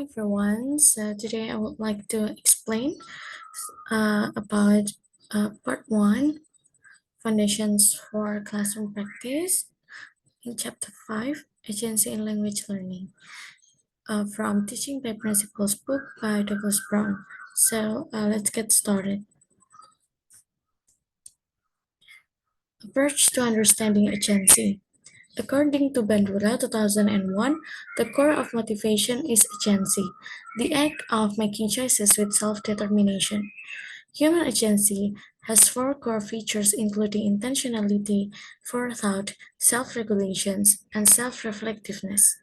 everyone. So today I would like to explain about part 1, Foundations for Classroom Practice, in Chapter 5, Agency in Language Learning, from Teaching by Principles book by Douglas Brown. So let's get started. Approach to Understanding Agency. According to Bandura 2001, the core of motivation is agency, the act of making choices with self-determination. Human agency has four core features including intentionality, forethought, self-regulations, and self-reflectiveness.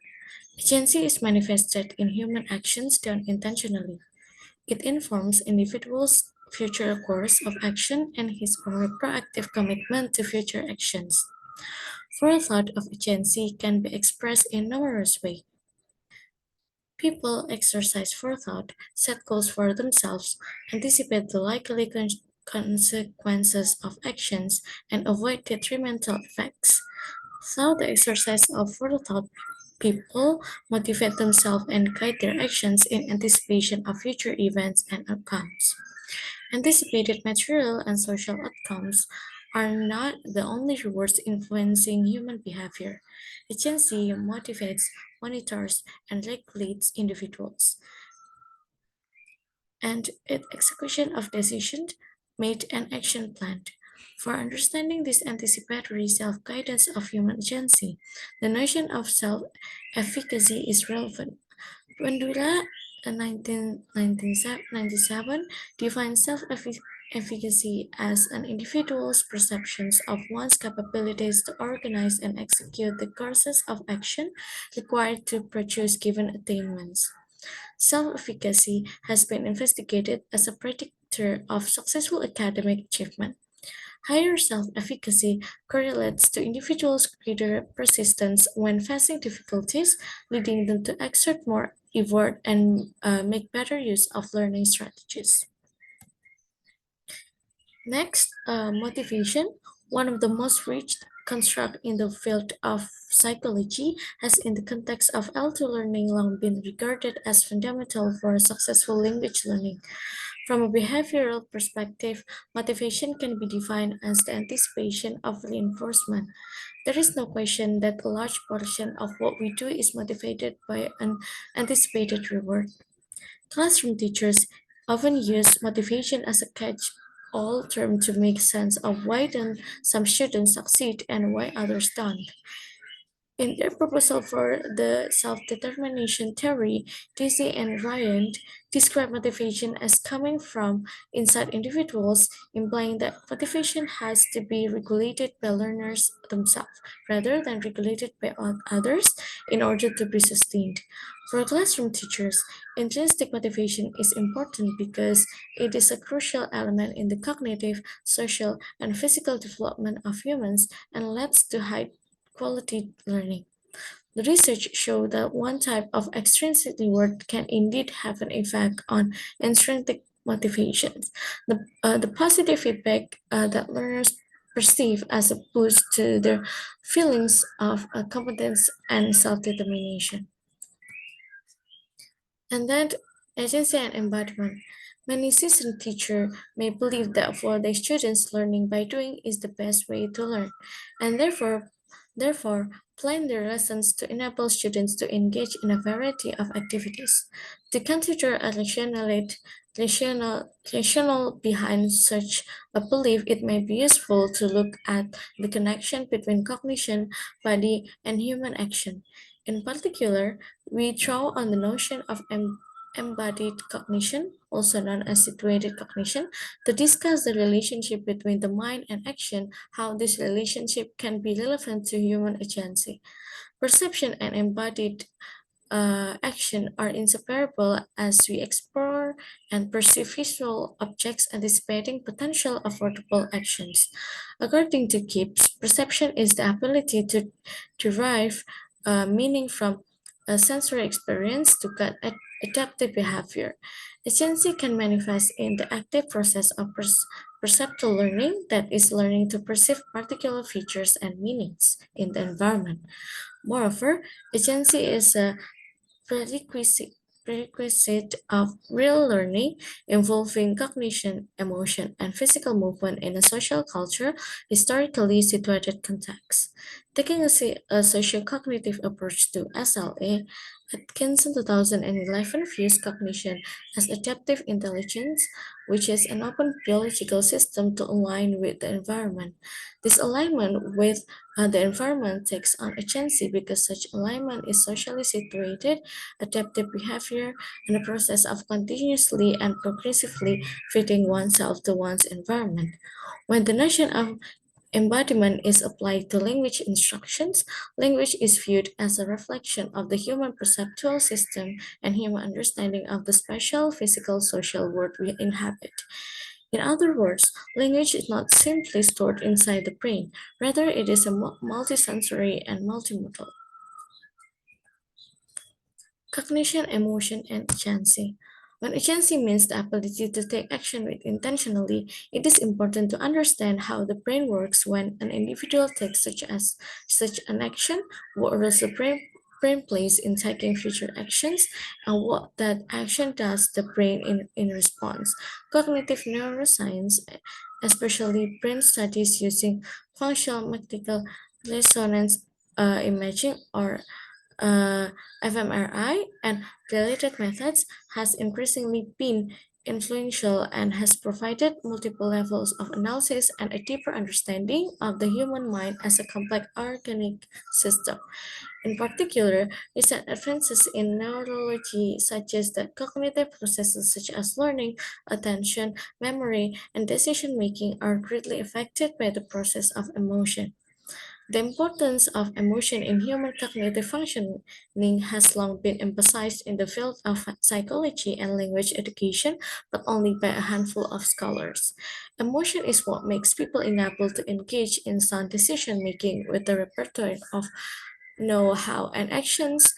Agency is manifested in human actions done intentionally. It informs individuals' future course of action and his or her proactive commitment to future actions. Forethought of agency can be expressed in numerous ways. People exercise forethought, set goals for themselves, anticipate the likely consequences of actions, and avoid detrimental effects. Through the exercise of forethought, people motivate themselves and guide their actions in anticipation of future events and outcomes. Anticipated material and social outcomes are not the only rewards influencing human behavior. Agency motivates, monitors, and regulates individuals, and its execution of decisions made and action planned. For understanding this anticipatory self-guidance of human agency, the notion of self-efficacy is relevant. Bandura 1997 defines self-efficacy as an individual's perceptions of one's capabilities to organize and execute the courses of action required to produce given attainments. Self-efficacy has been investigated as a predictor of successful academic achievement. Higher self-efficacy correlates to individuals' greater persistence when facing difficulties, leading them to exert more effort and make better use of learning strategies. Next, motivation. One of the most reached construct in the field of psychology has in the context of L2 learning long been regarded as fundamental for successful language learning. From a behavioral perspective, motivation can be defined as the anticipation of reinforcement. There is no question that a large portion of what we do is motivated by an anticipated reward. Classroom teachers often use motivation as a catch-all term to make sense of why then some students succeed and why others don't. In their proposal for the self-determination theory, Dizzy and Ryan describe motivation as coming from inside individuals, implying that motivation has to be regulated by learners themselves rather than regulated by others in order to be sustained. For classroom teachers, intrinsic motivation is important because it is a crucial element in the cognitive, social, and physical development of humans and leads to high quality learning. The research showed that one type of extrinsic reward can indeed have an effect on intrinsic motivations. The positive feedback that learners perceive as a boost to their feelings of competence and self-determination. And then agency and embodiment. Many seasoned teachers may believe that for their students, learning by doing is the best way to learn, and therefore plan their lessons to enable students to engage in a variety of activities. To consider a rational behind such a belief, it may be useful to look at the connection between cognition, body, and human action. In particular, we draw on the notion of embodied cognition, also known as situated cognition, to discuss the relationship between the mind and action, how this relationship can be relevant to human agency. Perception and embodied action are inseparable as we explore and perceive visual objects anticipating potential affordable actions. According to Gibbs, perception is the ability to derive meaning from a sensory experience to guide adaptive behavior. Agency can manifest in the active process of perceptual learning, that is, learning to perceive particular features and meanings in the environment. Moreover, agency is a prerequisite prerequisite of real learning involving cognition, emotion, and physical movement in a social culture historically situated context. Taking a socio-cognitive approach to SLA, Atkinson 2011 views cognition as adaptive intelligence, which is an open biological system to align with the environment. This alignment with the environment takes on agency because such alignment is socially situated, adaptive behavior, and a process of continuously and progressively fitting oneself to one's environment. When the notion of embodiment is applied to language instructions, language is viewed as a reflection of the human perceptual system and human understanding of the spatial, physical, social world we inhabit. In other words, language is not simply stored inside the brain, rather, it is a multisensory and multimodal. Cognition, emotion, and agency. When agency means the ability to take action with intentionally, it is important to understand how the brain works when an individual takes such an action, what roles the brain plays in taking future actions, and what that action does the brain in response. Cognitive neuroscience, especially brain studies using functional magnetic resonance imaging or uh, fMRI and related methods has increasingly been influential and has provided multiple levels of analysis and a deeper understanding of the human mind as a complex organic system. In particular, recent advances in neurology suggest that cognitive processes such as learning, attention, memory, and decision making are greatly affected by the process of emotion. The importance of emotion in human cognitive functioning has long been emphasized in the field of psychology and language education, but only by a handful of scholars. Emotion is what makes people enabled to engage in sound decision making with the repertoire of know how and actions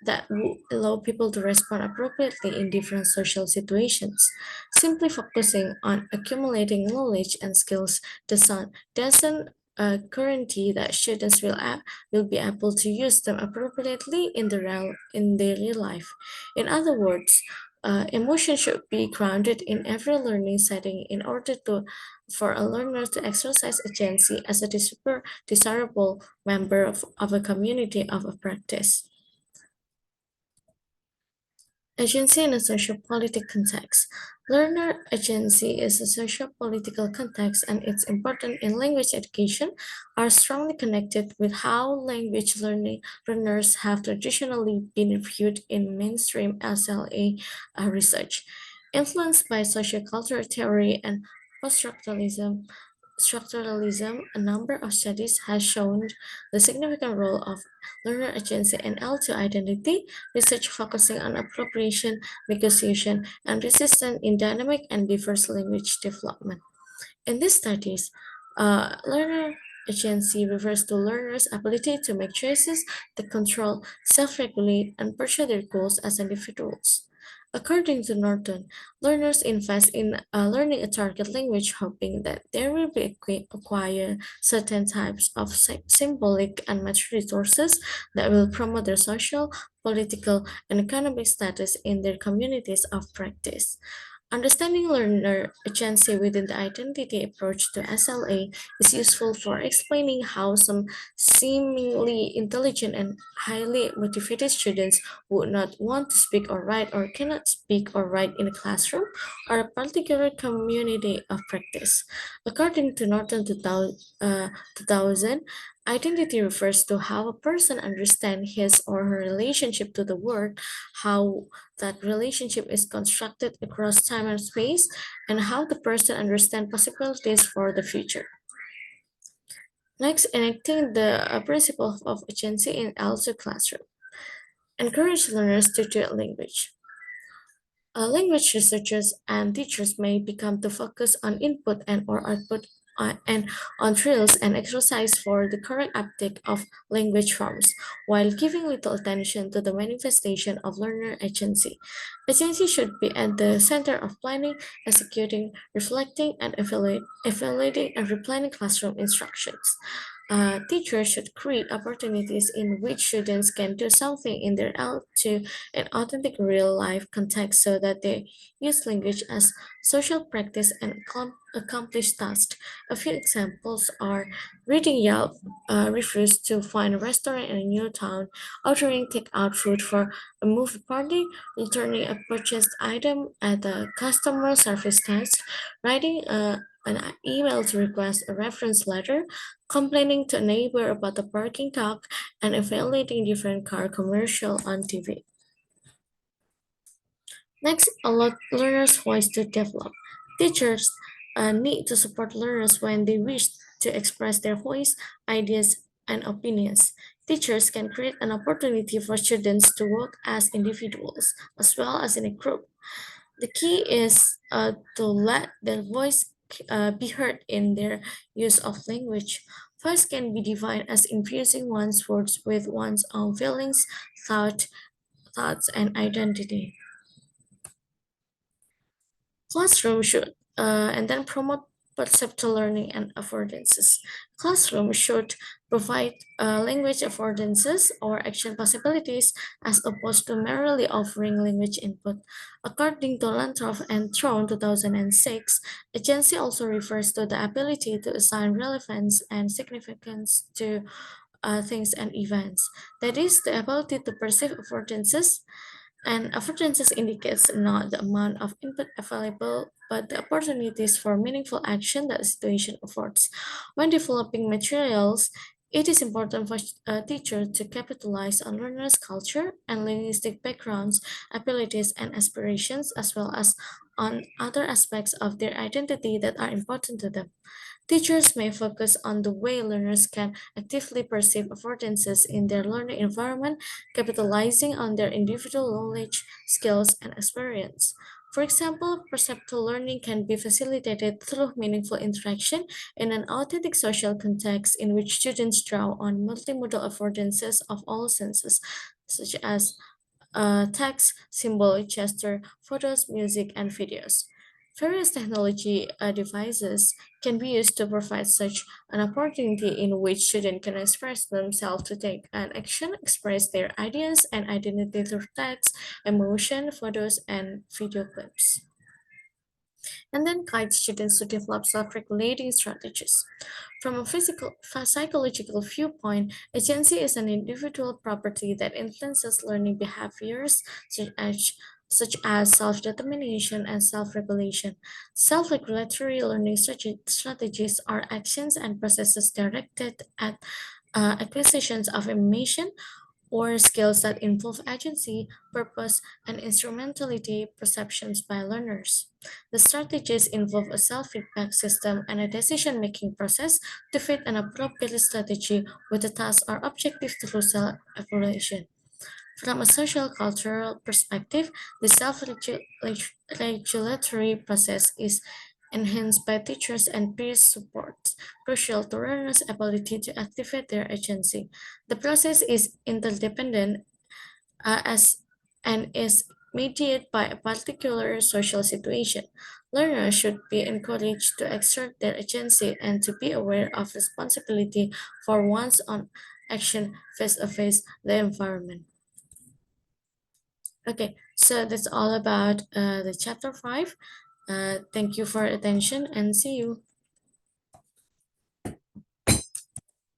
that will allow people to respond appropriately in different social situations. Simply focusing on accumulating knowledge and skills doesn't guarantee that students will be able to use them appropriately in their real life. In other words, emotion should be grounded in every learning setting in order to for a learner to exercise agency as a desirable member of a community of a practice. Agency in a social-political context. Learner agency is a social-political context and its importance in language education are strongly connected with how language learners have traditionally been viewed in mainstream SLA research. Influenced by sociocultural theory and post-structuralism, a number of studies has shown the significant role of learner agency and L2 identity, research focusing on appropriation, negotiation, and resistance in dynamic and diverse language development. In these studies, learner agency refers to learners' ability to make choices, to control, self-regulate, and pursue their goals as individuals. According to Norton, learners invest in learning a target language hoping that they will be acquire certain types of symbolic and material resources that will promote their social, political, and economic status in their communities of practice. Understanding learner agency within the identity approach to SLA is useful for explaining how some seemingly intelligent and highly motivated students would not want to speak or write or cannot speak or write in a classroom or a particular community of practice. According to Norton 2000, identity refers to how a person understands his or her relationship to the world, how that relationship is constructed across time and space, and how the person understands possibilities for the future. Next, enacting the principle of agency in also classroom. Encourage learners to treat language. Language researchers and teachers may become to focus on input and or output and on drills and exercise for the correct uptake of language forms, while giving little attention to the manifestation of learner agency. Agency should be at the center of planning, executing, reflecting, and evaluating and replanning classroom instructions. teachers should create opportunities in which students can do something in their to an authentic real life context so that they use language as social practice and accomplish tasks. A few examples are reading Yelp reviews to find a restaurant in a new town, ordering takeout food for a movie party, returning a purchased item at a customer service desk, writing an email to request a reference letter, complaining to a neighbor about the parking talk, and evaluating different car commercial on TV. Next, allow learners' voice to develop. Teachers need to support learners when they wish to express their voice, ideas, and opinions. Teachers can create an opportunity for students to work as individuals as well as in a group. The key is to let their voice be heard in their use of language. Voice can be defined as infusing one's words with one's own feelings, thoughts, and identity. Classroom should and then promote perceptual learning and affordances. Classroom should provide language affordances or action possibilities as opposed to merely offering language input. According to Lantroff and Throne 2006, agency also refers to the ability to assign relevance and significance to things and events. That is, the ability to perceive affordances and affordances indicates not the amount of input available, but the opportunities for meaningful action that a situation affords. When developing materials, it is important for a teacher to capitalize on learners' culture and linguistic backgrounds, abilities, and aspirations, as well as on other aspects of their identity that are important to them. Teachers may focus on the way learners can actively perceive affordances in their learning environment, capitalizing on their individual knowledge, skills, and experience. For example, perceptual learning can be facilitated through meaningful interaction in an authentic social context in which students draw on multimodal affordances of all senses, such as text, symbol, gesture, photos, music, and videos. Various technology devices can be used to provide such an opportunity in which students can express themselves to take an action, express their ideas and identity through text, emotion, photos, and video clips, and then guide students to develop self-regulating strategies. From a psychological viewpoint, agency is an individual property that influences learning behaviors such as self-determination and self-regulation. Self-regulatory learning strategies are actions and processes directed at acquisitions of information or skills that involve agency, purpose, and instrumentality perceptions by learners. The strategies involve a self-feedback system and a decision-making process to fit an appropriate strategy with the task or objective through self-evaluation. From a social cultural perspective, the self-regulatory process is enhanced by teachers and peer support, crucial to learners' ability to activate their agency. The process is interdependent as and is mediated by a particular social situation. Learners should be encouraged to exert their agency and to be aware of responsibility for one's own action face-to-face the environment. Okay, so that's all about the chapter 5. Thank you for attention and see you.